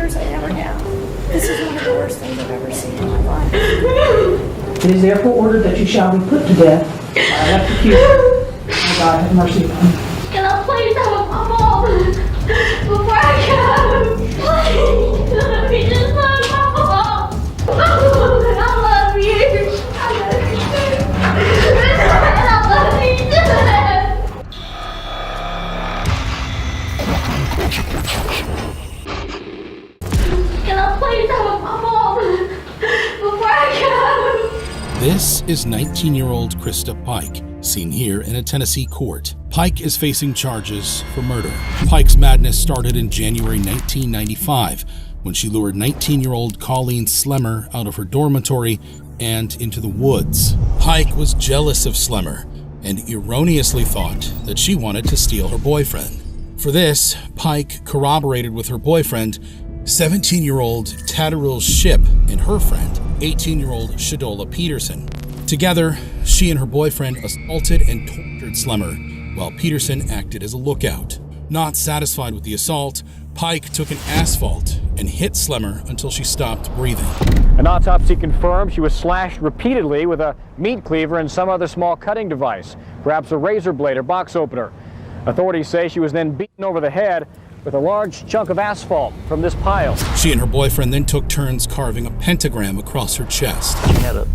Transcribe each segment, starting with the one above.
years I never have. This is one of the worst things I've ever seen in my life. It is therefore ordered that you shall be put to death by electrocution. May God have mercy upon you. Can I please have my mom before I go? Please, let me just love my mom. I love you. I love you too. And I love you too. Can I please have my mom before I go? This is 19-year-old Krista Pike, seen here in a Tennessee court. Pike is facing charges for murder. Pike's madness started in January 1995 when she lured 19-year-old Colleen Slemmer out of her dormitory and into the woods. Pike was jealous of Slemmer and erroneously thought that she wanted to steal her boyfriend. For this, Pike corroborated with her boyfriend, 17-year-old Tadarul Ship, and her friend, 18-year-old Shadola Peterson. Together, she and her boyfriend assaulted and tortured Slemmer, while Peterson acted as a lookout. Not satisfied with the assault, Pike took an asphalt and hit Slemmer until she stopped breathing. An autopsy confirmed she was slashed repeatedly with a meat cleaver and some other small cutting device, perhaps a razor blade or box opener. Authorities say she was then beaten over the head with a large chunk of asphalt from this pile. She and her boyfriend then took turns carving a pentagram across her chest. She had a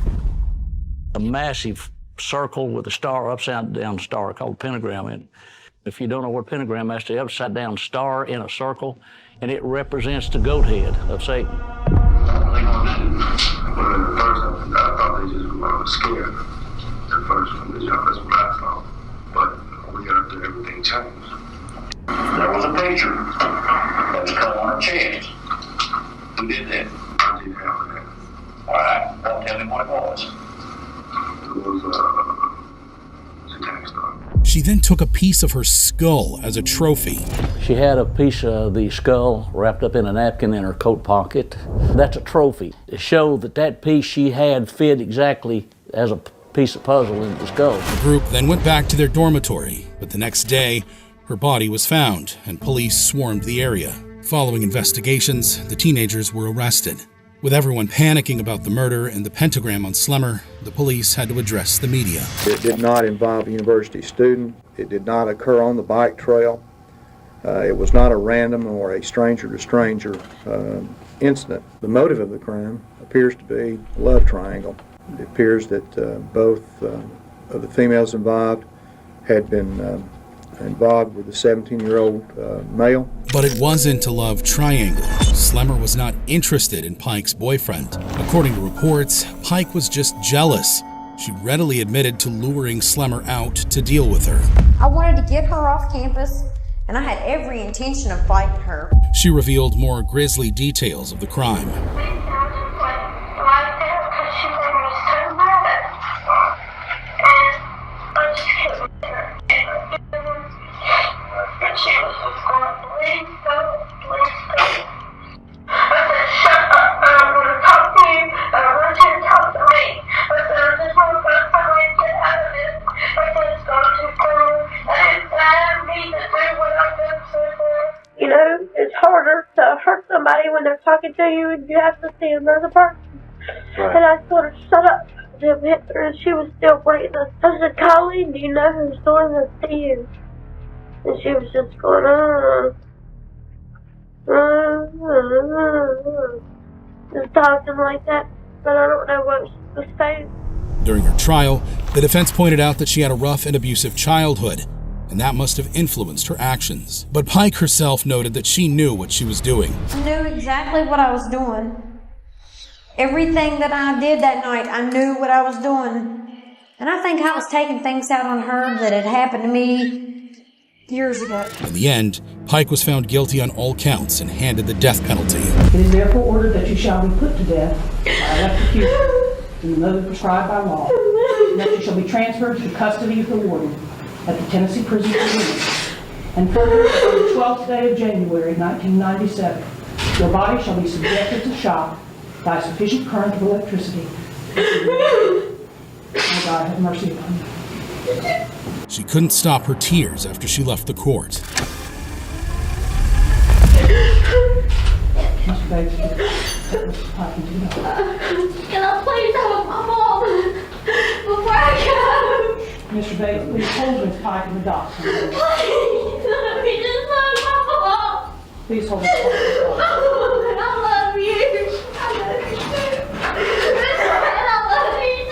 massive circle with a star, upside down star called a pentagram. And if you don't know what a pentagram is, that's the upside down star in a circle, and it represents the goat head of Satan. I thought they just were scared at first from the jump. That's what I thought. But we got up there, everything changed. There was a picture that was cut on her chest. Who did that? I didn't have that. All right, don't tell me what it was. It was Satanic Star. She then took a piece of her skull as a trophy. She had a piece of the skull wrapped up in a napkin in her coat pocket. That's a trophy to show that that piece she had fit exactly as a piece of puzzle in the skull. The group then went back to their dormitory, but the next day, her body was found and police swarmed the area. Following investigations, the teenagers were arrested. With everyone panicking about the murder and the pentagram on Slemmer, the police had to address the media. It did not involve a university student. It did not occur on the bike trail. It was not a random or a stranger-to-stranger incident. The motive of the crime appears to be a love triangle. It appears that both of the females involved had been involved with the 17-year-old male. But it wasn't a love triangle. Slemmer was not interested in Pike's boyfriend. According to reports, Pike was just jealous. She readily admitted to luring Slemmer out to deal with her. I wanted to get her off campus, and I had every intention of fighting her. She revealed more grisly details of the crime. You know, it's harder to hurt somebody when they're talking to you and you have to stand by the person. Right. And I told her, shut up. Jim hit her and she was still breathing. I said, Colleen, do you know who's doing this to you? And she was just going, just talking like that. But I don't know what she was saying. During her trial, the defense pointed out that she had a rough and abusive childhood, and that must have influenced her actions. But Pike herself noted that she knew what she was doing. I knew exactly what I was doing. Everything that I did that night, I knew what I was doing. And I think I was taking things out on her that had happened to me years ago. In the end, Pike was found guilty on all counts and handed the death penalty. It is therefore ordered that you shall be put to death by electrocution in the mode prescribed by law, and that you shall be transferred to the custody of the warden at the Tennessee Prison for Women. And further, on the 12th day of January 1997, your body shall be subjected to shock by sufficient current of electricity. May God have mercy upon you. She couldn't stop her tears after she left the court. Mr. Bates, take Mr. Pike into the doctor. Can I please have my mom before I go? Mr. Bates, please hold Ms. Pike in the doctor. Please, let me just find my mom. Please hold Ms. Pike in the doctor. I love you. I love you too. I love you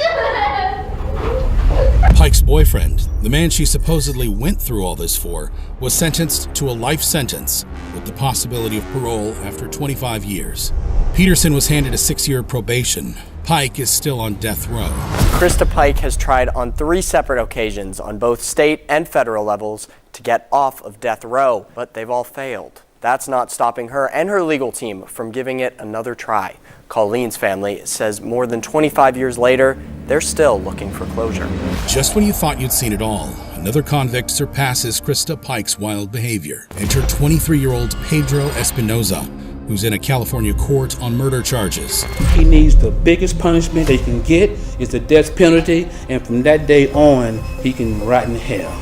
too. Pike's boyfriend, the man she supposedly went through all this for, was sentenced to a life sentence with the possibility of parole after 25 years. Peterson was handed a 6-year probation. Pike is still on death row. Krista Pike has tried on 3 separate occasions on both state and federal levels to get off of death row, but they've all failed. That's not stopping her and her legal team from giving it another try. Colleen's family says more than 25 years later, they're still looking for closure. Just when you thought you'd seen it all, another convict surpasses Krista Pike's wild behavior. Enter 23-year-old Pedro Espinoza, who's in a California court on murder charges. He needs the biggest punishment they can get is the death penalty, and from that day on, he can rot in hell.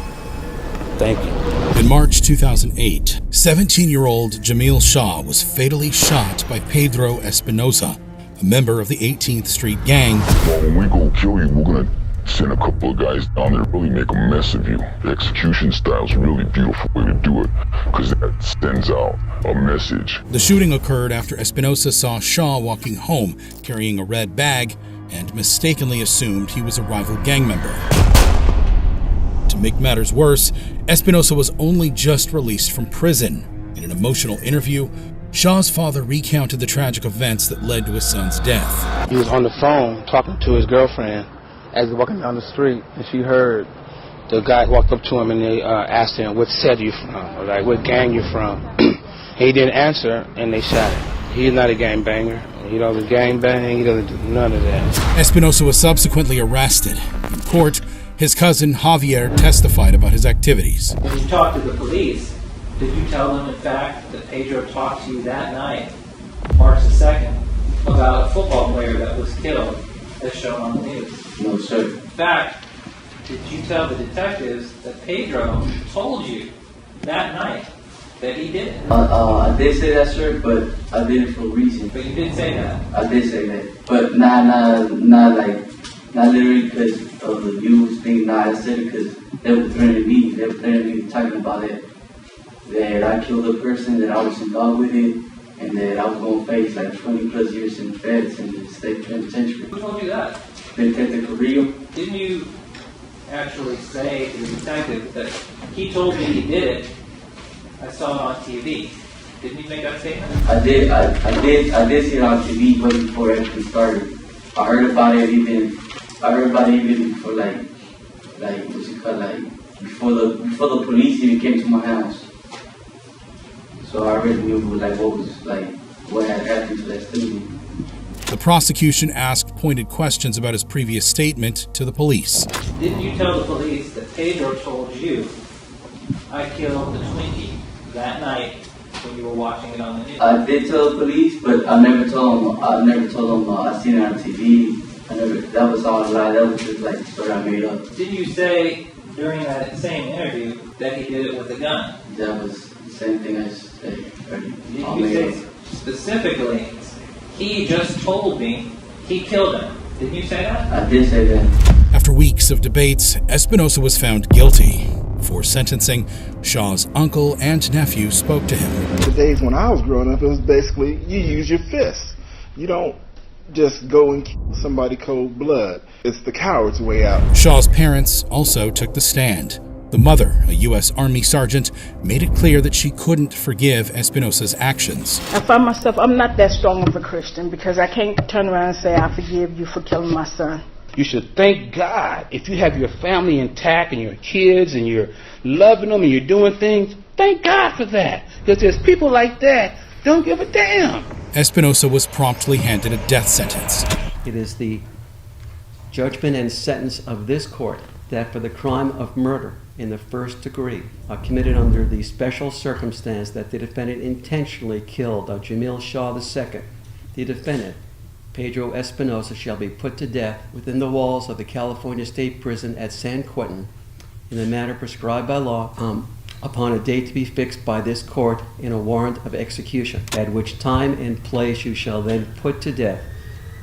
Thank you. In March 2008, 17-year-old Jamil Shaw was fatally shot by Pedro Espinoza, a member of the 18th Street Gang. Well, when we go kill you, we're gonna send a couple of guys down there, really make a mess of you. The execution style is a really beautiful way to do it, because that sends out a message. The shooting occurred after Espinoza saw Shaw walking home carrying a red bag and mistakenly assumed he was a rival gang member. To make matters worse, Espinoza was only just released from prison. In an emotional interview, Shaw's father recounted the tragic events that led to his son's death. He was on the phone talking to his girlfriend as he was walking down the street, and she heard the guy walked up to him and they asked him, "What set are you from?" Or like, "What gang you from?" He didn't answer, and they shot him. He's not a gangbanger. He doesn't gangbang. He doesn't do none of that. Espinoza was subsequently arrested. In court, his cousin Javier testified about his activities. When you talked to the police, did you tell them, in fact, that Pedro talked to you that night, March the 2nd, about a football player that was killed, as shown on the news? No, sir. In fact, did you tell the detectives that Pedro told you that night that he did it? I did say that, sir, but I did it for a reason. But you did say that? I did say that. But not literally because of the news thing. Nah, I said it because they were threatening me. They were threatening me, talking about it. That I killed a person, that I was involved with it, and that I was going to face like 20 plus years in the feds in the state penitentiary. Who told you that? Detective Carrillo. Didn't you actually say to the detective that he told me he did it? I saw it on TV. Didn't you make that statement? I did see it on TV, but before everything started. I heard about it even before what you call, like before the police even came to my house. So I already knew what had happened to that student. The prosecution asked pointed questions about his previous statement to the police. Didn't you tell the police that Pedro told you, "I killed the Twinkie" that night when you were watching it on the news? I did tell the police, but I never told them I seen it on TV. That was all a lie. That was just like a story I made up. Didn't you say during that same interview that he did it with a gun? That was the same thing I said. Did you say specifically, "He just told me he killed him"? Didn't you say that? I did say that. After weeks of debates, Espinoza was found guilty. Before sentencing, Shaw's uncle and nephew spoke to him. The days when I was growing up, it was basically you use your fists. You don't just go and kill somebody cold blood. It's the coward's way out. Shaw's parents also took the stand. The mother, a U.S. Army sergeant, made it clear that she couldn't forgive Espinoza's actions. I find myself, I'm not that strong of a Christian because I can't turn around and say, "I forgive you for killing my son." You should thank God. If you have your family intact and your kids and you're loving them and you're doing things, thank God for that. Because there's people like that, don't give a damn. Espinoza was promptly handed a death sentence. It is the judgment and sentence of this court that for the crime of murder in the first degree, committed under the special circumstance that the defendant intentionally killed Jamil Shaw II, the defendant, Pedro Espinoza, shall be put to death within the walls of the California State Prison at San Quentin in the manner prescribed by law. upon a date to be fixed by this court in a warrant of execution, at which time and place you shall then put to death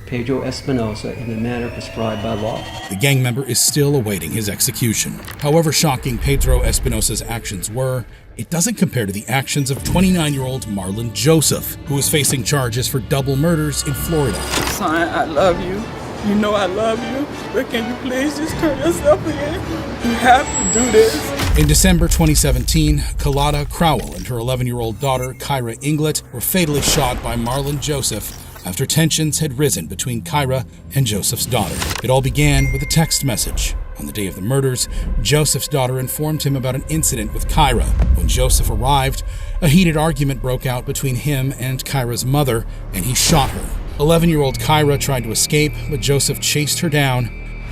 Pedro Espinosa in the manner prescribed by law. The gang member is still awaiting his execution. However shocking Pedro Espinosa's actions were, it doesn't compare to the actions of 29-year-old Marlon Joseph, who is facing charges for double murders in Florida. Son, I love you. You know I love you, but can you please just turn yourself in? You have to do this. In December 2017, Kalada Crowell and her 11-year-old daughter, Kyra Inglet, were fatally shot by Marlon Joseph after tensions had risen between Kyra and Joseph's daughter. It all began with a text message. On the day of the murders, Joseph's daughter informed him about an incident with Kyra. When Joseph arrived, a heated argument broke out between him and Kyra's mother, and he shot her. 11-year-old Kyra tried to escape, but Joseph chased her down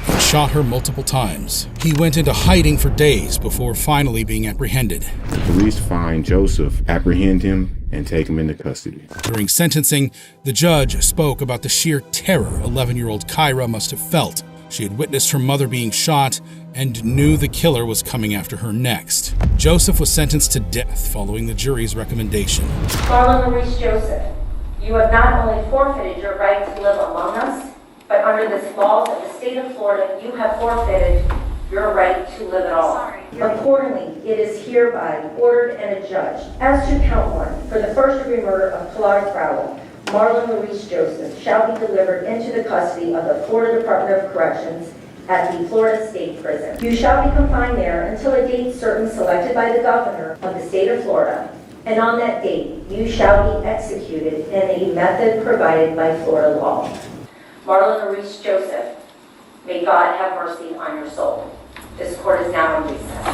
and shot her multiple times. He went into hiding for days before finally being apprehended. The police find Joseph, apprehend him, and take him into custody. During sentencing, the judge spoke about the sheer terror 11-year-old Kyra must have felt. She had witnessed her mother being shot and knew the killer was coming after her next. Joseph was sentenced to death following the jury's recommendation. Marlon Maurice Joseph, you have not only forfeited your right to live among us, but under the laws of the state of Florida, you have forfeited your right to live at all. Accordingly, it is hereby ordered and adjudged as to count 1 for the first-degree murder of Kalada Crowell, Marlon Maurice Joseph shall be delivered into the custody of the Florida Department of Corrections at the Florida State Prison. You shall be confined there until a date certain selected by the governor of the state of Florida, and on that date you shall be executed in a method provided by Florida law. Marlon Maurice Joseph, may God have mercy on your soul. This court is now in recess.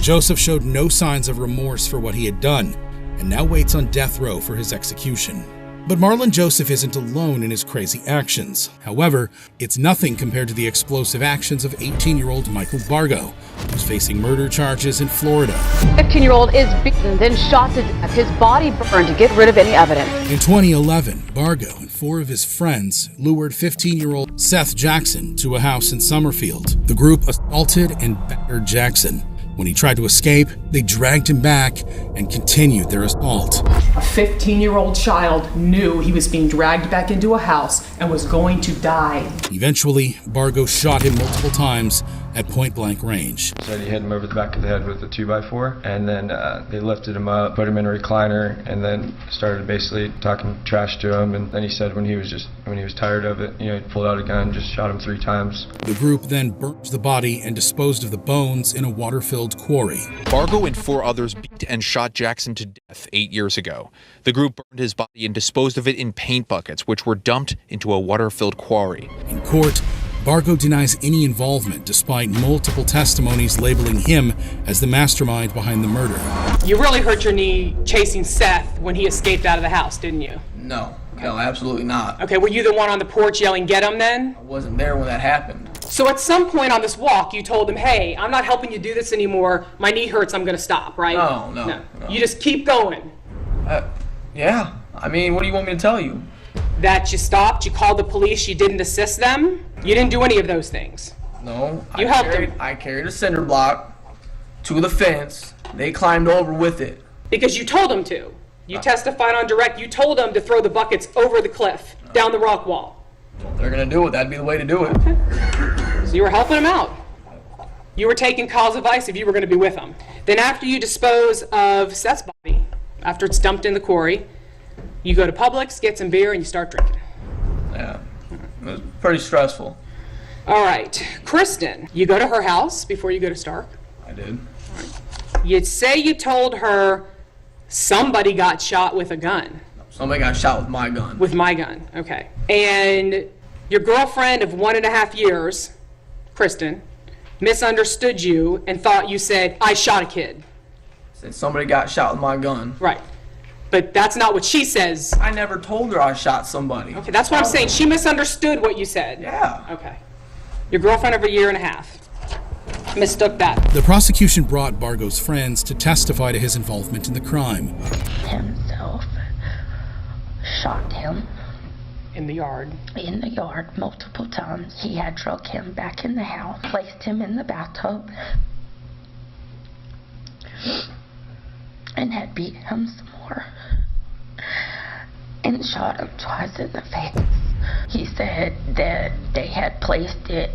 Joseph showed no signs of remorse for what he had done, and now waits on death row for his execution. But Marlon Joseph isn't alone in his crazy actions. However, it's nothing compared to the explosive actions of 18-year-old Michael Bargo, who's facing murder charges in Florida. 15-year-old is beaten, then shot to death, his body burned to get rid of any evidence. In 2011, Bargo and 4 of his friends lured 15-year-old Seth Jackson to a house in Summerfield. The group assaulted and battered Jackson. When he tried to escape, they dragged him back and continued their assault. A 15-year-old child knew he was being dragged back into a house and was going to die. Eventually, Bargo shot him multiple times at point-blank range. So he hit him over the back of the head with a 2x4, and then they lifted him up, put him in a recliner, and then started basically talking trash to him. And then he said when he was tired of it, he pulled out a gun, just shot him 3 times. The group then burnt the body and disposed of the bones in a water-filled quarry. Bargo and 4 others beat and shot Jackson to death 8 years ago. The group burned his body and disposed of it in paint buckets, which were dumped into a water-filled quarry. In court, Bargo denies any involvement despite multiple testimonies labeling him as the mastermind behind the murder. You really hurt your knee chasing Seth when he escaped out of the house, didn't you? No, absolutely not. Okay, were you the one on the porch yelling, "Get him," then? I wasn't there when that happened. So at some point on this walk, you told him, "Hey, I'm not helping you do this anymore. My knee hurts, I'm gonna stop," right? No. You just keep going. Yeah. I mean, what do you want me to tell you? That you stopped, you called the police, you didn't assist them? You didn't do any of those things? No. You helped them? I carried a cinder block to the fence. They climbed over with it. Because you told them to. You testified on direct. You told them to throw the buckets over the cliff, down the rock wall. Well, they're going to do it. That'd be the way to do it. Okay. So you were helping them out. You were taking Kyle's advice if you were going to be with them. Then after you dispose of Seth's body, after it's dumped in the quarry, you go to Publix, get some beer, and you start drinking. Yeah. It was pretty stressful. All right. Kristen, you go to her house before you go to Stark? I did. You'd say you told her somebody got shot with a gun. Somebody got shot with my gun. With my gun, okay. And your girlfriend of 1.5 years, Kristen, misunderstood you and thought you said, "I shot a kid." Said somebody got shot with my gun. Right. But that's not what she says. I never told her I shot somebody. Okay, that's what I'm saying. She misunderstood what you said. Yeah. Okay. Your girlfriend of 1.5 years mistook that. The prosecution brought Bargo's friends to testify to his involvement in the crime. Himself shot him in the yard? In the yard multiple times. He had drug him back in the house, placed him in the bathtub, and had beat him some more, and shot him twice in the face. He said that they had placed it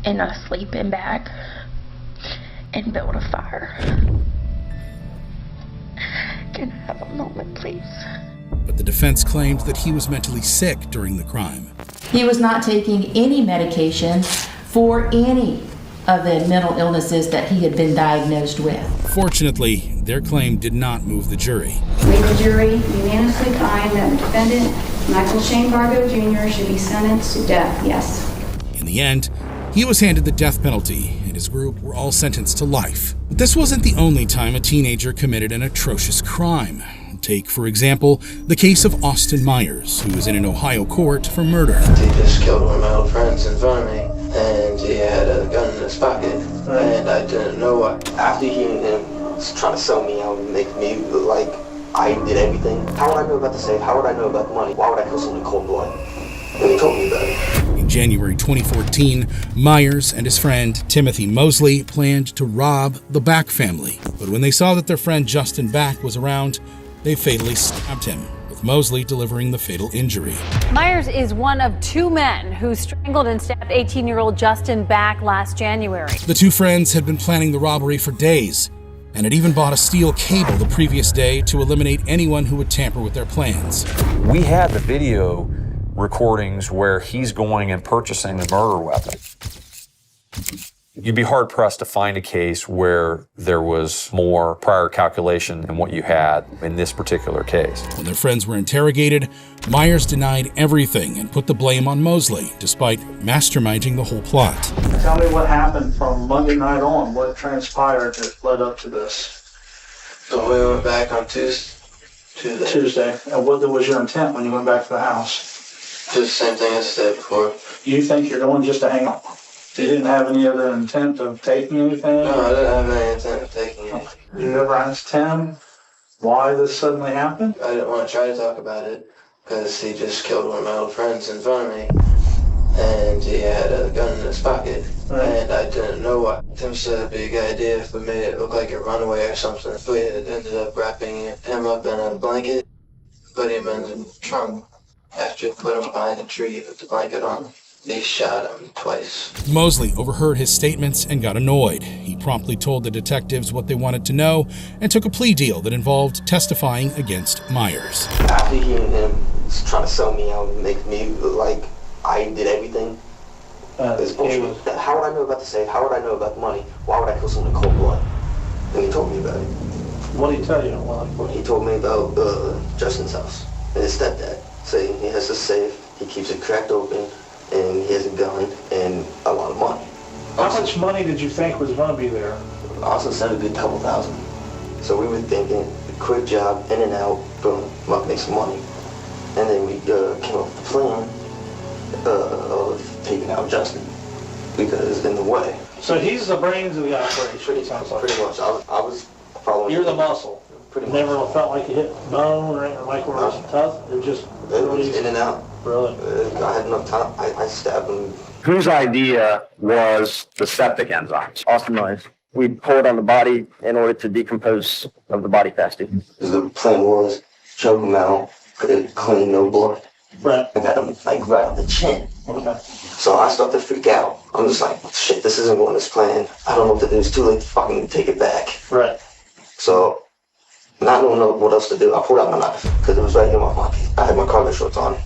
in a sleeping bag and built a fire. Can I have a moment, please? But the defense claimed that he was mentally sick during the crime. He was not taking any medication for any of the mental illnesses that he had been diagnosed with. Fortunately, their claim did not move the jury. The jury unanimously find that the defendant, Michael Shane Vargo Jr., should be sentenced to death. Yes. In the end, he was handed the death penalty, and his group were all sentenced to life. But this wasn't the only time a teenager committed an atrocious crime. Take, for example, the case of Austin Myers, who was in an Ohio court for murder. He just killed one of my old friends in front of me, and he had a gun in his pocket, and I didn't know what. After hearing him trying to sell me out and make me look like I did everything, how would I know about the safe? How would I know about the money? Why would I kill someone in cold blood? And he told me about it. In January 2014, Myers and his friend Timothy Mosley planned to rob the Back family. But when they saw that their friend Justin Back was around, they fatally stabbed him, with Mosley delivering the fatal injury. Myers is one of two men who strangled and stabbed 18-year-old Justin Back last January. The two friends had been planning the robbery for days, and had even bought a steel cable the previous day to eliminate anyone who would tamper with their plans. We had the video recordings where he's going and purchasing the murder weapon. You'd be hard-pressed to find a case where there was more prior calculation than what you had in this particular case. When their friends were interrogated, Myers denied everything and put the blame on Mosley, despite masterminding the whole plot. Tell me what happened from Monday night on, what transpired that led up to this. So we went back on Tuesday. And what was your intent when you went back to the house? Just the same thing as I said before. You think you're going just to hang out? You didn't have any other intent of taking anything? No, I didn't have any intent of taking anything. You ever asked him why this suddenly happened? I didn't want to try to talk about it because he just killed one of my old friends in front of me, and he had a gun in his pocket, and I didn't know what. Tim said it'd be a good idea if we made it look like a runaway or something. We had ended up wrapping him up in a blanket, put him in the trunk. After we put him behind a tree with the blanket on, they shot him twice. Mosley overheard his statements and got annoyed. He promptly told the detectives what they wanted to know and took a plea deal that involved testifying against Myers. After hearing him trying to sell me out and make me look like I did everything, it's bullshit. How would I know about the safe? How would I know about the money? Why would I kill someone in cold blood? And he told me about it. What did he tell you? He told me about Justin's house and his stepdad, saying he has a safe, he keeps it cracked open, and he has a gun and a lot of money. How much money did you think was going to be there? Also said a good couple thousand. So we were thinking, a quick job, in and out, boom, make some money. And then we came up with the plan of taking out Justin, because in the way. So he's the brains of the operation, Pretty much. I was following. You're the muscle. Pretty much. Never felt like you hit bone or anything like where it was tough? It was just really in and out. Really? I had enough time. I stabbed him. Whose idea was the septic enzymes? Austin Myers. We poured on the body in order to decompose of the body fasting. The plan was choke him out, clean, no blood. Right. I got him like right on the chin. Okay. So I started to freak out. I'm just like, shit, this isn't going as planned. I don't know what to do. It's too late to fucking take it back. Right. So, not knowing what else to do, I pulled out my knife because it was right in my pocket. I had my cargo shorts on,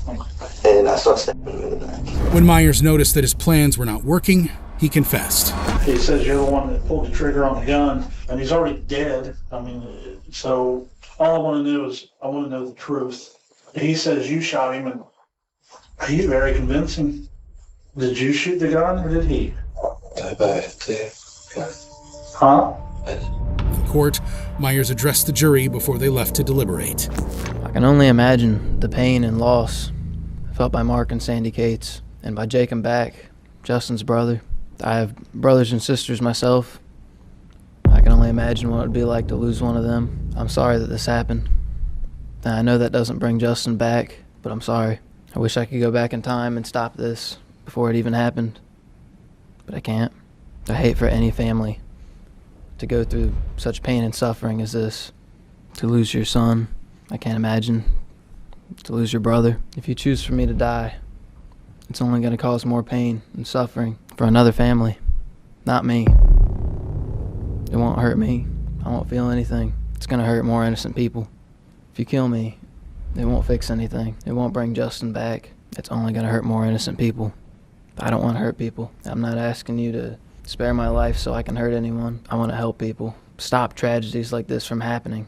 and I started stabbing him in the back. When Myers noticed that his plans were not working, he confessed. He says you're the one that pulled the trigger on the gun, and he's already dead. I mean, so all I want to know is I want to know the truth. He says you shot him, and are you very convincing? Did you shoot the gun, or did he? I did. Huh? In court, Myers addressed the jury before they left to deliberate. I can only imagine the pain and loss felt by Mark and Sandy Cates, and by Jacob Back, Justin's brother. I have brothers and sisters myself. I can only imagine what it would be like to lose one of them. I'm sorry that this happened. I know that doesn't bring Justin back, but I'm sorry. I wish I could go back in time and stop this before it even happened, but I can't. I hate for any family to go through such pain and suffering as this. To lose your son, I can't imagine. To lose your brother. If you choose for me to die, it's only going to cause more pain and suffering for another family, not me. It won't hurt me. I won't feel anything. It's going to hurt more innocent people. If you kill me, it won't fix anything. It won't bring Justin back. It's only going to hurt more innocent people. I don't want to hurt people. I'm not asking you to spare my life so I can hurt anyone. I want to help people. Stop tragedies like this from happening.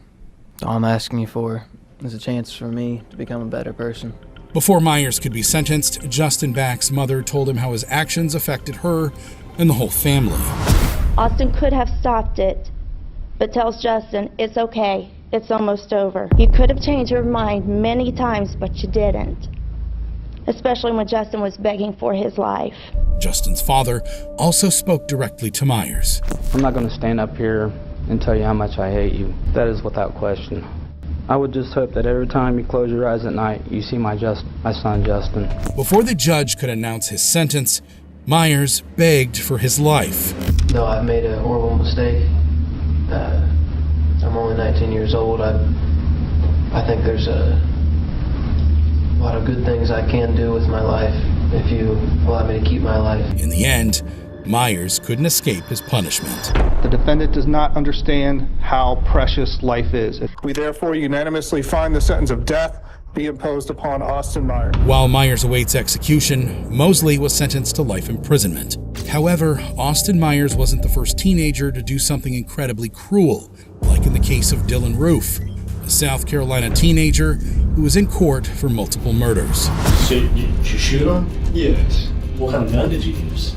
All I'm asking you for is a chance for me to become a better person. Before Myers could be sentenced, Justin Back's mother told him how his actions affected her and the whole family. Austin could have stopped it, but tells Justin it's okay. It's almost over. You could have changed your mind many times, but you didn't. Especially when Justin was begging for his life. Justin's father also spoke directly to Myers. I'm not going to stand up here and tell you how much I hate you. That is without question. I would just hope that every time you close your eyes at night, you see my son Justin. Before the judge could announce his sentence, Myers begged for his life. No, I've made a horrible mistake. I'm only 19 years old. I think there's a lot of good things I can do with my life if you allow me to keep my life. In the end, Myers couldn't escape his punishment. The defendant does not understand how precious life is. We therefore unanimously find the sentence of death be imposed upon Austin Myers. While Myers awaits execution, Mosley was sentenced to life imprisonment. However, Austin Myers wasn't the first teenager to do something incredibly cruel, like in the case of Dylan Roof, a South Carolina teenager who was in court for multiple murders. So you shoot him? Yes. What kind of gun did you use?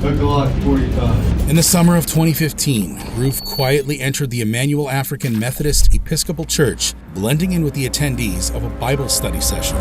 A Glock 45. In the summer of 2015, Roof quietly entered the Emmanuel African Methodist Episcopal Church, blending in with the attendees of a Bible study session.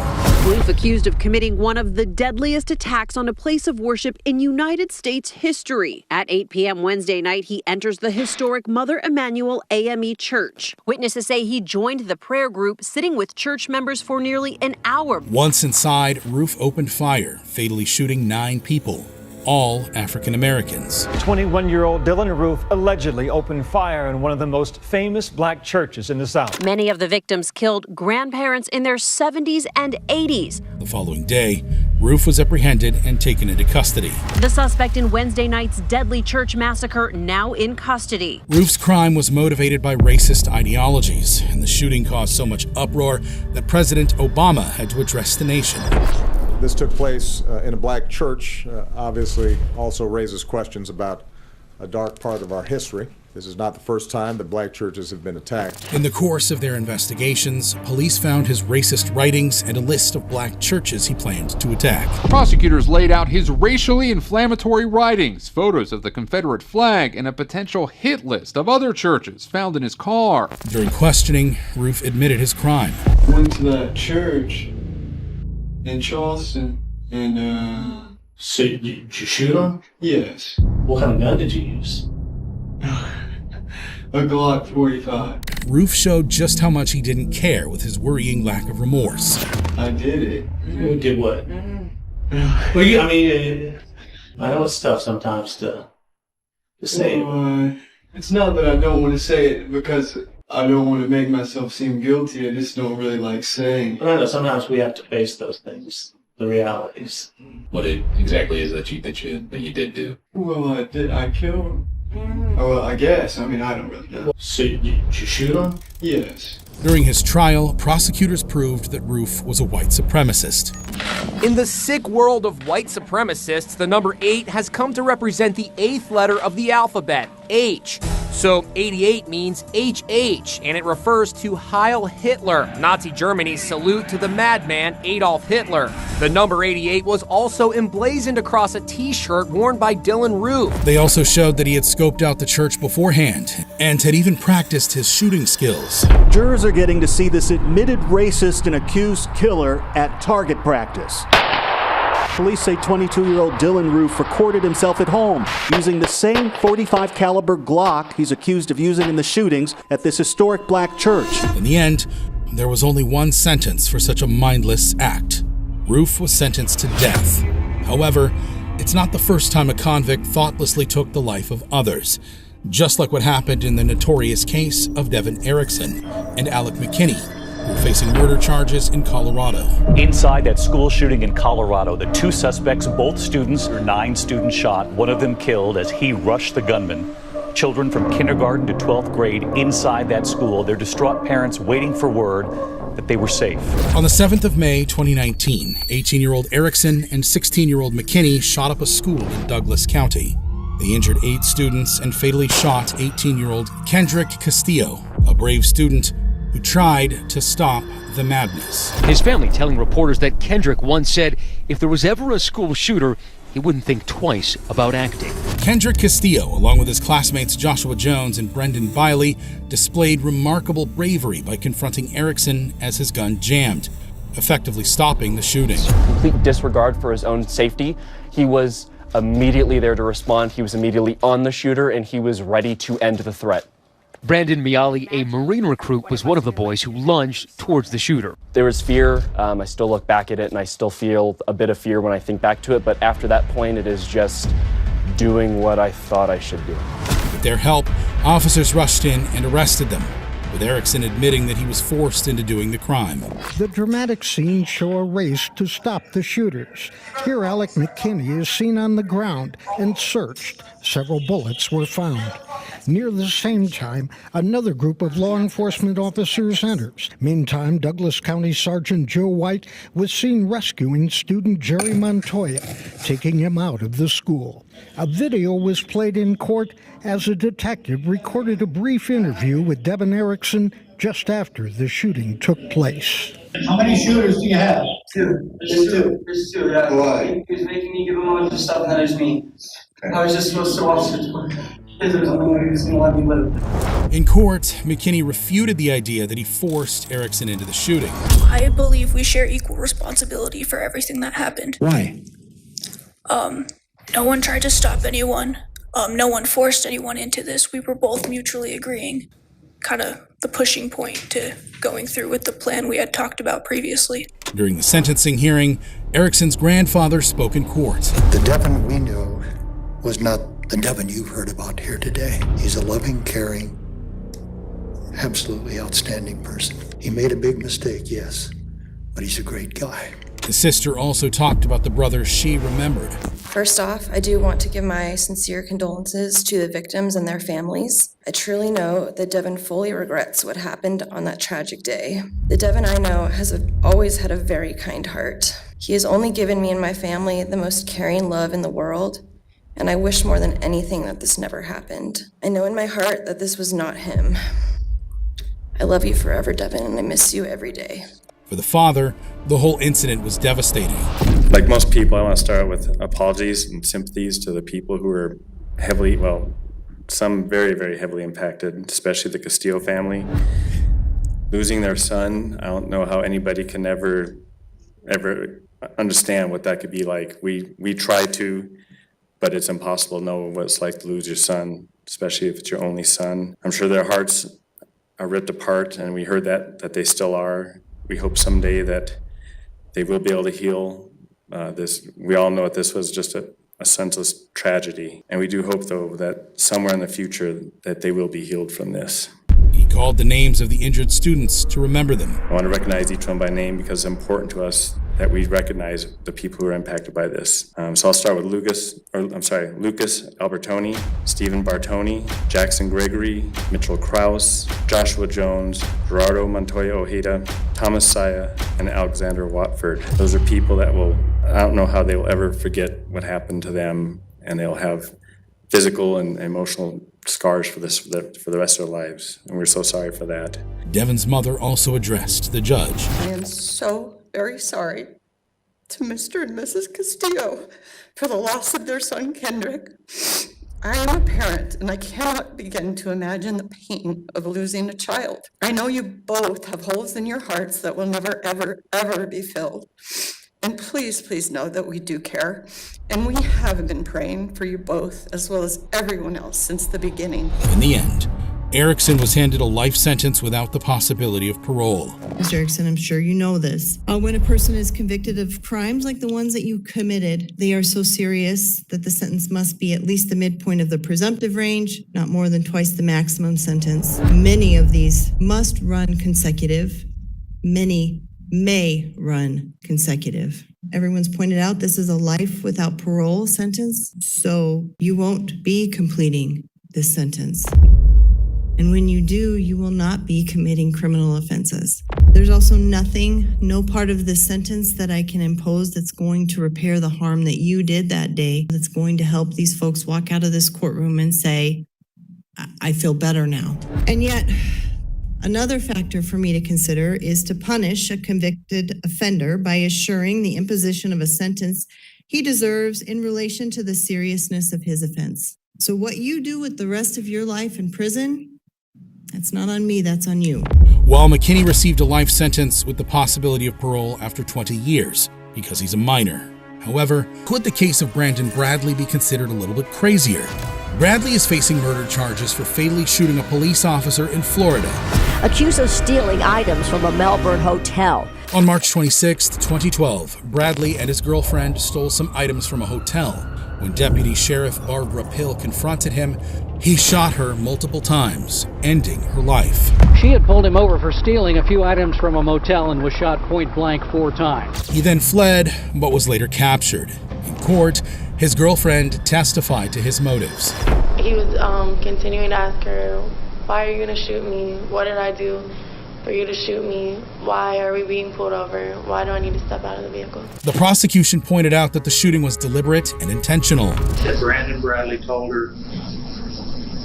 Roof accused of committing one of the deadliest attacks on a place of worship in United States history. At 8 p.m. Wednesday night, he enters the historic Mother Emanuel AME Church. Witnesses say he joined the prayer group, sitting with church members for nearly an hour. Once inside, Roof opened fire, fatally shooting 9 people. All African Americans. 21-year-old Dylan Roof allegedly opened fire in one of the most famous black churches in the South. Many of the victims killed grandparents in their 70s and 80s. The following day, Roof was apprehended and taken into custody. The suspect in Wednesday night's deadly church massacre now in custody. Roof's crime was motivated by racist ideologies, and the shooting caused so much uproar that President Obama had to address the nation. This took place in a black church, obviously also raises questions about a dark part of our history. This is not the first time that black churches have been attacked. In the course of their investigations, police found his racist writings and a list of black churches he planned to attack. Prosecutors laid out his racially inflammatory writings, photos of the Confederate flag, and a potential hit list of other churches found in his car. During questioning, Roof admitted his crime. I went to that church in Charleston, and So you shoot him? yes, What kind of gun did you use? a Glock 45. Roof showed just how much he didn't care with his worrying lack of remorse. I did it. You did what? Well, I know it's tough sometimes to say. Well, it's not that I don't want to say it because I don't want to make myself seem guilty. I just don't really like saying. But I know sometimes we have to face those things, the realities. What it exactly is that you did do? Well, I killed him. Oh, well, I guess. I mean, I don't really know. So you shoot him? Yes. During his trial, prosecutors proved that Roof was a white supremacist. In the sick world of white supremacists, the number 8 has come to represent the 8th letter of the alphabet, H. So 88 means HH, and it refers to Heil Hitler, Nazi Germany's salute to the madman Adolf Hitler. The number 88 was also emblazoned across a t-shirt worn by Dylan Roof. They also showed that he had scoped out the church beforehand and had even practiced his shooting skills. Jurors are getting to see this admitted racist and accused killer at target practice. Police say 22-year-old Dylan Roof recorded himself at home using the same .45 caliber Glock he's accused of using in the shootings at this historic black church. In the end, there was only one sentence for such a mindless act. Roof was sentenced to death. However, it's not the first time a convict thoughtlessly took the life of others, just like what happened in the notorious case of Devin Erickson and Alec McKinney, who are facing murder charges in Colorado. Inside that school shooting in Colorado, the two suspects, both students, 9 students shot, one of them killed as he rushed the gunman. Children from kindergarten to 12th grade inside that school, their distraught parents waiting for word that they were safe. On the 7th of May, 2019, 18-year-old Erickson and 16-year-old McKinney shot up a school in Douglas County. They injured 8 students and fatally shot 18-year-old Kendrick Castillo, a brave student who tried to stop the madness. His family telling reporters that Kendrick once said if there was ever a school shooter, he wouldn't think twice about acting. Kendrick Castillo, along with his classmates Joshua Jones and Brendan Biley, displayed remarkable bravery by confronting Erickson as his gun jammed, effectively stopping the shooting. Complete disregard for his own safety. He was immediately there to respond. He was immediately on the shooter, and he was ready to end the threat. Brandon Miali, a Marine recruit, was one of the boys who lunged towards the shooter. There was fear. I still look back at it and I still feel a bit of fear when I think back to it. But after that point, it is just doing what I thought I should do. With their help, officers rushed in and arrested them, with Erickson admitting that he was forced into doing the crime. The dramatic scenes show a race to stop the shooters. Here, Alec McKinney is seen on the ground and searched. Several bullets were found. Near the same time, another group of law enforcement officers enters. Meantime, Douglas County Sergeant Joe White was seen rescuing student Jerry Montoya, taking him out of the school. A video was played in court as a detective recorded a brief interview with Devin Erickson just after the shooting took place. How many shooters do you have? Two. There's two, yeah. Why? He was making me give him a bunch of stuff, and then there's me. Okay. I was just supposed to watch it. In court, McKinney refuted the idea that he forced Erickson into the shooting. I believe we share equal responsibility for everything that happened. Why? No one tried to stop anyone. No one forced anyone into this. We were both mutually agreeing. Kind of the pushing point to going through with the plan we had talked about previously. During the sentencing hearing, Erickson's grandfather spoke in court. The Devin we knew was not the Devin you've heard about here today. He's a loving, caring, absolutely outstanding person. He made a big mistake, yes, but he's a great guy. The sister also talked about the brothers she remembered. First off, I do want to give my sincere condolences to the victims and their families. I truly know that Devin fully regrets what happened on that tragic day. The Devin I know has always had a very kind heart. He has only given me and my family the most caring love in the world, and I wish more than anything that this never happened. I know in my heart that this was not him. I love you forever, Devin, and I miss you every day. For the father, the whole incident was devastating. Like most people, I want to start with apologies and sympathies to the people who were heavily, well, some very, very heavily impacted, especially the Castillo family. Losing their son, I don't know how anybody can ever understand what that could be like. We try to, but it's impossible to know what it's like to lose your son, especially if it's your only son. I'm sure their hearts are ripped apart, and we heard that they still are. We hope someday that they will be able to heal this. We all know that this was just a senseless tragedy, and we do hope, though, that somewhere in the future that they will be healed from this. He called the names of the injured students to remember them. I want to recognize each one by name because it's important to us that we recognize the people who are impacted by this. So I'll start with Lucas Albertoni, Stephen Bartoni, Jackson Gregory, Mitchell Krause, Joshua Jones, Gerardo Montoya Ojeda, Thomas Saya, and Alexander Watford. Those are people that I don't know how they will ever forget what happened to them, and they'll have physical and emotional scars for the rest of their lives, and we're so sorry for that. Devin's mother also addressed the judge. I am so very sorry to Mr. and Mrs. Castillo for the loss of their son Kendrick. I am a parent, and I cannot begin to imagine the pain of losing a child. I know you both have holes in your hearts that will never, ever, ever be filled. And please, please know that we do care. And we have been praying for you both, as well as everyone else since the beginning. In the end, Erickson was handed a life sentence without the possibility of parole. Mr. Erickson, I'm sure you know this. When a person is convicted of crimes like the ones that you committed, they are so serious that the sentence must be at least the midpoint of the presumptive range, not more than twice the maximum sentence. Many of these must run consecutive. Many may run consecutive. Everyone's pointed out this is a life without parole sentence, so you won't be completing this sentence. And when you do, you will not be committing criminal offenses. There's also no part of this sentence that I can impose that's going to repair the harm that you did that day, that's going to help these folks walk out of this courtroom and say, I feel better now. And yet, another factor for me to consider is to punish a convicted offender by assuring the imposition of a sentence he deserves in relation to the seriousness of his offense. So what you do with the rest of your life in prison, that's not on me, that's on you. While McKinney received a life sentence with the possibility of parole after 20 years because he's a minor. However, could the case of Brandon Bradley be considered a little bit crazier? Bradley is facing murder charges for fatally shooting a police officer in Florida. Accused of stealing items from a Melbourne hotel. On March 26, 2012, Bradley and his girlfriend stole some items from a hotel. When Deputy Sheriff Barbara Pill confronted him, he shot her multiple times, ending her life. She had pulled him over for stealing a few items from a motel and was shot point blank 4 times. He then fled, but was later captured. In court, his girlfriend testified to his motives. He was continuing to ask her, why are you going to shoot me? What did I do for you to shoot me? Why are we being pulled over? Why do I need to step out of the vehicle? The prosecution pointed out that the shooting was deliberate and intentional. That Brandon Bradley told her,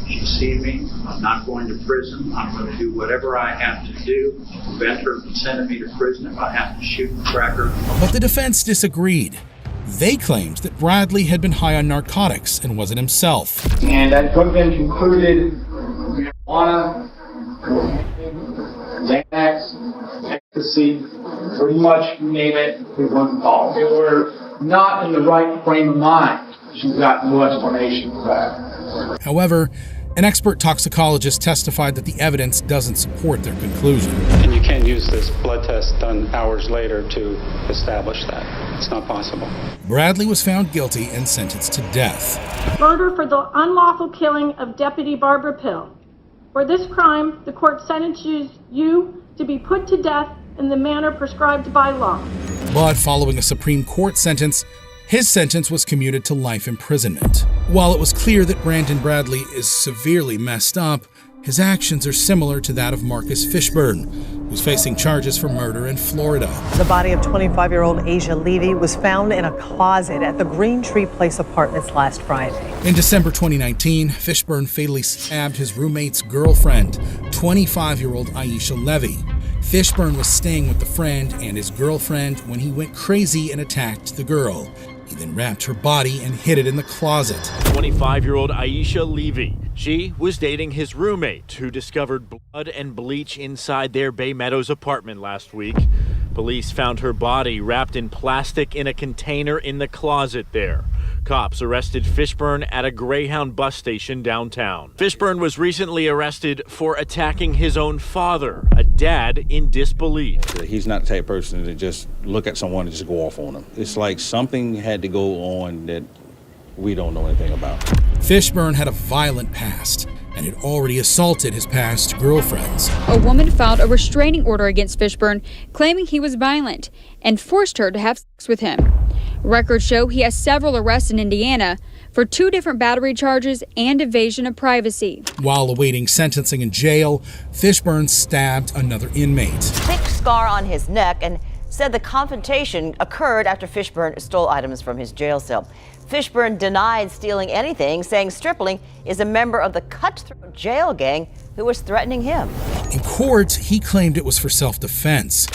you see me, I'm not going to prison. I'm going to do whatever I have to do to prevent her from sending me to prison if I have to shoot and track her. But the defense disagreed. They claimed that Bradley had been high on narcotics and wasn't himself. And that could have been concluded marijuana, Xanax, ecstasy, pretty much you name it, we were involved. They were not in the right frame of mind. She got no explanation for that. However, an expert toxicologist testified that the evidence doesn't support their conclusion. And you can't use this blood test done hours later to establish that. It's not possible. Bradley was found guilty and sentenced to death. Murder for the unlawful killing of Deputy Barbara Pill. For this crime, the court sentences you to be put to death in the manner prescribed by law. But following a Supreme Court sentence, his sentence was commuted to life imprisonment. While it was clear that Brandon Bradley is severely messed up, his actions are similar to that of Marcus Fishburne, who's facing charges for murder in Florida. The body of 25-year-old Asia Levy was found in a closet at the Green Tree Place Apartments last Friday. In December 2019, Fishburne fatally stabbed his roommate's girlfriend, 25-year-old Aisha Levy. Fishburne was staying with the friend and his girlfriend when he went crazy and attacked the girl. He then wrapped her body and hid it in the closet. 25-year-old Aisha Levy. She was dating his roommate, who discovered blood and bleach inside their Bay Meadows apartment last week. Police found her body wrapped in plastic in a container in the closet there. Cops arrested Fishburne at a Greyhound bus station downtown. Fishburne was recently arrested for attacking his own father, a dad in disbelief. He's not the type of person to just look at someone and just go off on them. It's like something had to go on that we don't know anything about. Fishburne had a violent past and had already assaulted his past girlfriends. A woman filed a restraining order against Fishburne, claiming he was violent and forced her to have sex with him. Records show he has several arrests in Indiana for 2 different battery charges and evasion of privacy. While awaiting sentencing in jail, Fishburne stabbed another inmate. Thick scar on his neck, and said the confrontation occurred after Fishburne stole items from his jail cell. Fishburne denied stealing anything, saying Stripling is a member of the cutthroat jail gang who was threatening him. In court, he claimed it was for self-defense.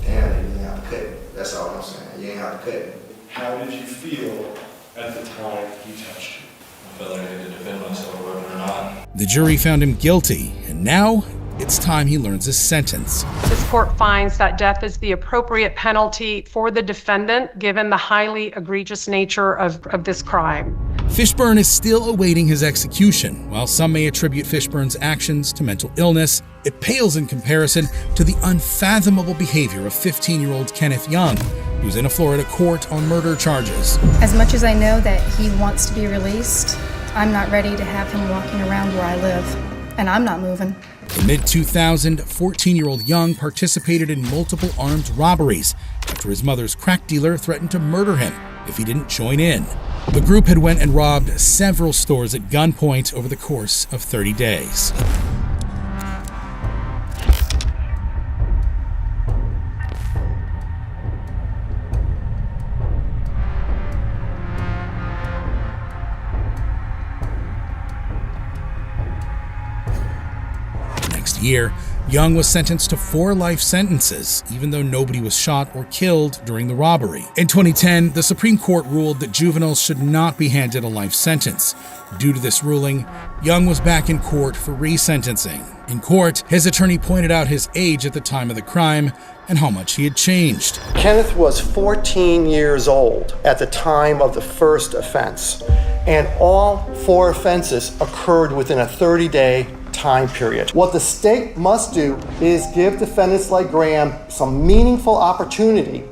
Damn, you didn't have to cut it. That's all I'm saying. You ain't have to cut it. How did you feel at the time he touched you? I felt like I had to defend myself, whether or not. The jury found him guilty, and now it's time he learns his sentence. This court finds that death is the appropriate penalty for the defendant, given the highly egregious nature of this crime. Fishburne is still awaiting his execution. While some may attribute Fishburne's actions to mental illness, it pales in comparison to the unfathomable behavior of 15-year-old Kenneth Young, who's in a Florida court on murder charges. As much as I know that he wants to be released, I'm not ready to have him walking around where I live, and I'm not moving. In mid-2000, 14-year-old Young participated in multiple armed robberies after his mother's crack dealer threatened to murder him if he didn't join in. The group had went and robbed several stores at gunpoint over the course of 30 days. Next year, Young was sentenced to 4 life sentences, even though nobody was shot or killed during the robbery. In 2010, the Supreme Court ruled that juveniles should not be handed a life sentence. Due to this ruling, Young was back in court for resentencing. In court, his attorney pointed out his age at the time of the crime and how much he had changed. Kenneth was 14 years old at the time of the first offense, and all 4 offenses occurred within a 30-day time period. What the state must do is give defendants like Graham some meaningful opportunity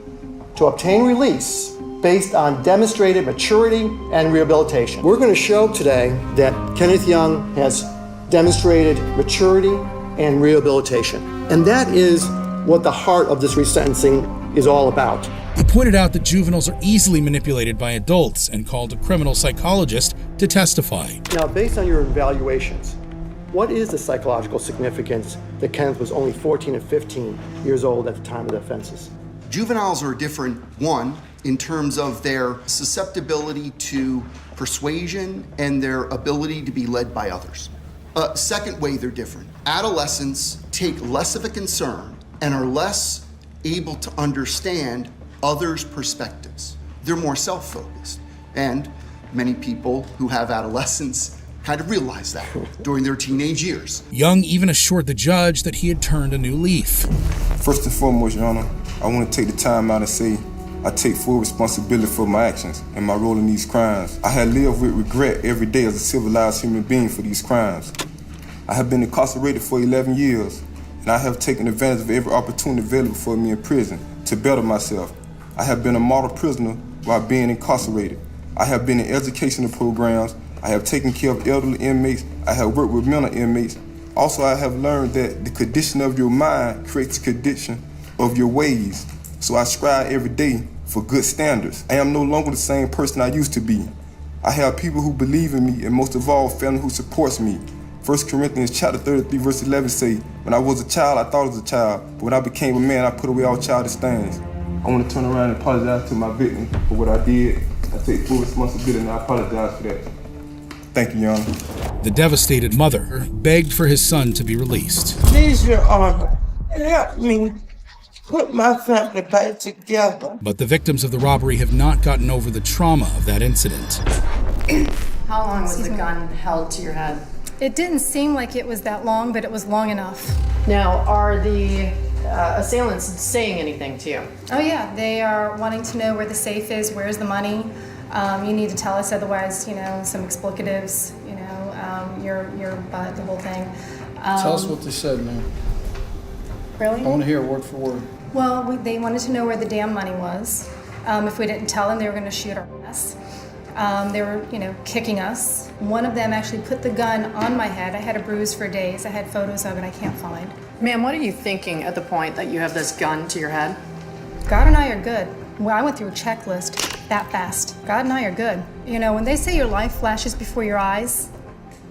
to obtain release based on demonstrated maturity and rehabilitation. We're going to show today that Kenneth Young has demonstrated maturity and rehabilitation. And that is what the heart of this resentencing is all about. He pointed out that juveniles are easily manipulated by adults and called a criminal psychologist to testify. Now, based on your evaluations, what is the psychological significance that Kenneth was only 14 and 15 years old at the time of the offenses? Juveniles are different, one, in terms of their susceptibility to persuasion and their ability to be led by others. Second way they're different. Adolescents take less of a concern and are less able to understand others' perspectives. They're more self-focused. And many people who have adolescents kind of realize that during their teenage years. Young even assured the judge that he had turned a new leaf. First and foremost, Your Honor, I want to take the time out and say I take full responsibility for my actions and my role in these crimes. I have lived with regret every day as a civilized human being for these crimes. I have been incarcerated for 11 years, and I have taken advantage of every opportunity available for me in prison to better myself. I have been a model prisoner while being incarcerated. I have been in educational programs. I have taken care of elderly inmates. I have worked with mental inmates. Also, I have learned that the condition of your mind creates the condition of your ways. So I strive every day for good standards. I am no longer the same person I used to be. I have people who believe in me, and most of all, family who supports me. 1 Corinthians chapter 33, verse 11 say, when I was a child, I thought I was a child, but when I became a man, I put away all childish things. I want to turn around and apologize to my victim for what I did. I take full responsibility, and I apologize for that. Thank you, Your Honor. The devastated mother begged for his son to be released. Please, Your Honor, help me put my family back together. But the victims of the robbery have not gotten over the trauma of that incident. How long was the gun held to your head? It didn't seem like it was that long, but it was long enough. Now, are the assailants saying anything to you? Oh yeah, they are wanting to know where the safe is, where's the money. You need to tell us, otherwise, some explicatives, your butt, the whole thing. Tell us what they said, man. Really? I want to hear word for word. Well, they wanted to know where the damn money was. If we didn't tell them, they were going to shoot our ass. They were, kicking us. One of them actually put the gun on my head. I had a bruise for days. I had photos of it I can't find. Ma'am, what are you thinking at the point that you have this gun to your head? God and I are good. Well, I went through a checklist that fast. God and I are good. When they say your life flashes before your eyes,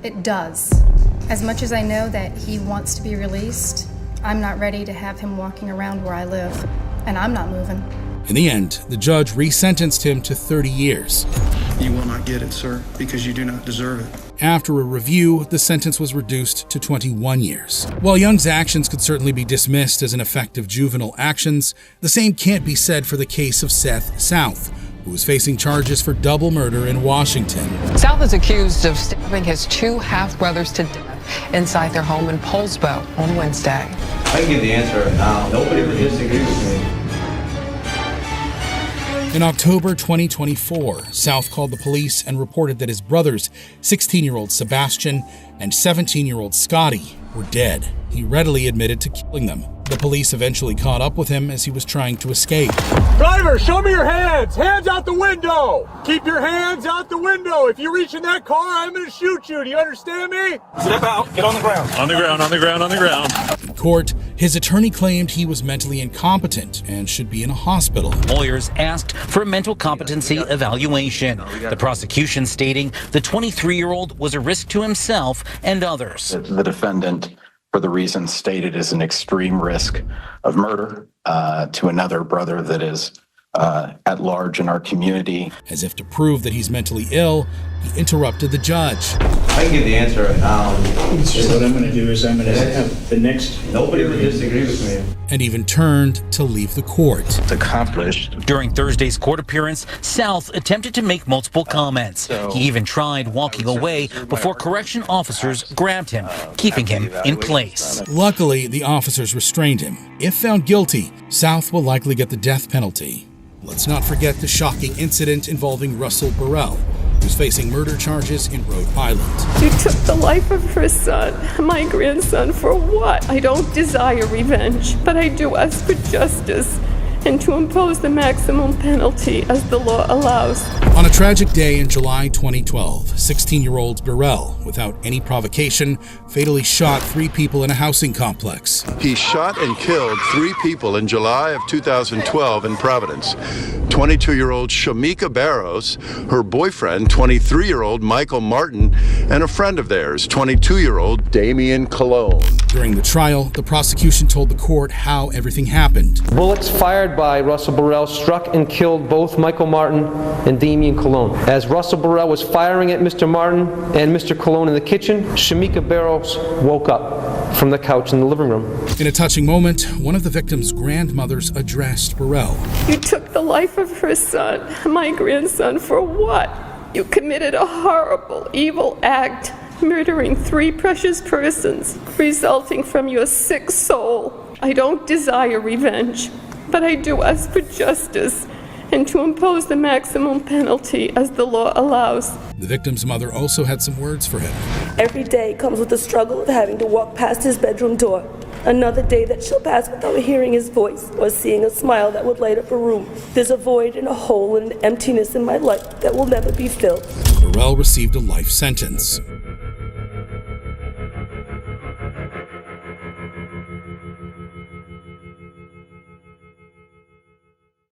it does. As much as I know that he wants to be released, I'm not ready to have him walking around where I live, and I'm not moving. In the end, the judge resentenced him to 30 years. You will not get it, sir, because you do not deserve it. After a review, the sentence was reduced to 21 years. While Young's actions could certainly be dismissed as an effect of juvenile actions, the same can't be said for the case of Seth South, who is facing charges for double murder in Washington. South is accused of stabbing his 2 half-brothers to death inside their home in Poulsbo on Wednesday. I can give the answer now. Nobody would disagree with me. In October 2024, South called the police and reported that his brothers, 16-year-old Sebastian and 17-year-old Scotty, were dead. He readily admitted to killing them. The police eventually caught up with him as he was trying to escape. Driver, show me your hands! Hands out the window! Keep your hands out the window! If you reach in that car, I'm gonna shoot you. Do you understand me? Step out. Get on the ground. On the ground, on the ground, on the ground. In court, his attorney claimed he was mentally incompetent and should be in a hospital. Lawyers asked for a mental competency evaluation. The prosecution stating the 23-year-old was a risk to himself and others. The defendant, for the reasons stated, is an extreme risk of murder to another brother that is at large in our community. As if to prove that he's mentally ill, he interrupted the judge. I can give the answer right now. So what I'm going to do is I'm going to have the next... Nobody would disagree with me. And even turned to leave the court. It's accomplished. During Thursday's court appearance, South attempted to make multiple comments. He even tried walking away before correction officers grabbed him, keeping him in place. Luckily, the officers restrained him. If found guilty, South will likely get the death penalty. Let's not forget the shocking incident involving Russell Burrell, who's facing murder charges in Rhode Island. You took the life of her son, my grandson, for what? I don't desire revenge, but I do ask for justice and to impose the maximum penalty as the law allows. On a tragic day in July 2012, 16-year-old Burrell, without any provocation, fatally shot 3 people in a housing complex. He shot and killed 3 people in July of 2012 in Providence. 22-year-old Shamika Barrows, her boyfriend, 23-year-old Michael Martin, and a friend of theirs, 22-year-old Damian Colon. During the trial, the prosecution told the court how everything happened. Bullets fired by Russell Burrell struck and killed both Michael Martin and Damian Colon. As Russell Burrell was firing at Mr. Martin and Mr. Colon in the kitchen, Shamika Barrows woke up from the couch in the living room. In a touching moment, one of the victim's grandmothers addressed Burrell. You took the life of her son, my grandson, for what? You committed a horrible, evil act, murdering 3 precious persons, resulting from your sick soul. I don't desire revenge, but I do ask for justice and to impose the maximum penalty as the law allows. The victim's mother also had some words for him. Every day comes with the struggle of having to walk past his bedroom door. Another day that she'll pass without hearing his voice or seeing a smile that would light up a room. There's a void and a hole and an emptiness in my life that will never be filled. Burrell received a life sentence.